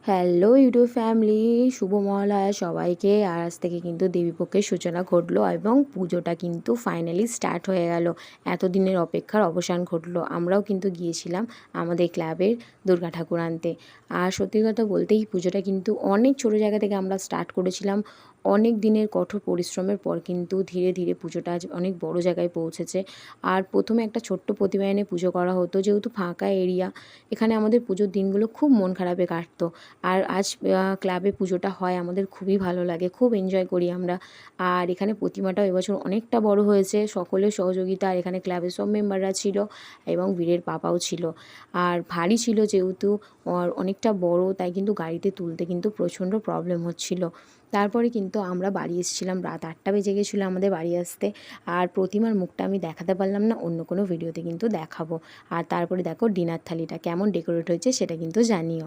Hello YouTube family, শুভ মহালয়া সবাইকে। আর আজ থেকে কিন্তু দেবীপক্ষের সূচনা ঘটলো এবং পুজোটা কিন্তু ফাইনালি স্টার্ট হয়ে গেল। এতদিনের অপেক্ষার অবসান ঘটলো। আমরাও কিন্তু গিয়েছিলাম আমাদের ক্লাবের দুর্গা ঠাকুর আনতে। আর সত্যি কথা বলতে এই পুজোটা কিন্তু অনেক ছোটো জায়গা থেকে আমরা স্টার্ট করেছিলাম। অনেক দিনের কঠোর পরিশ্রমের পর কিন্তু ধীরে ধীরে পুজোটা আজ অনেক বড় জায়গায় পৌঁছেছে। আর প্রথমে একটা ছোট্ট প্রতিমা এনে পুজো করা হতো, যেহেতু ফাঁকা এরিয়া, এখানে আমাদের পুজোর দিনগুলো খুব মন খারাপে কাটতো। আর আজ ক্লাবে পুজোটা হয়, আমাদের খুবই ভালো লাগে, খুব এনজয় করি আমরা। আর এখানে প্রতিমাটাও এবছর অনেকটা বড় হয়েছে, সকলের সহযোগিতা। আর এখানে ক্লাবের সব মেম্বাররা ছিল এবং বীরের পাপাও ছিল। আর ভারী ছিল যেহেতু, আর অনেকটা বড়, তাই কিন্তু গাড়িতে তুলতে কিন্তু প্রচণ্ড প্রবলেম হচ্ছিল। তারপরে কিন্তু আমরা বাড়ি এসেছিলাম, রাত 8টা বেজে গেছিলো আমাদের বাড়ি আসতে। আর প্রতিমার মুখটা আমি দেখাতে পারলাম না, অন্য কোনো ভিডিওতে কিন্তু দেখাবো। আর তারপরে দেখো ডিনার থালিটা কেমন ডেকোরেট হয়েছে সেটা কিন্তু জানিও।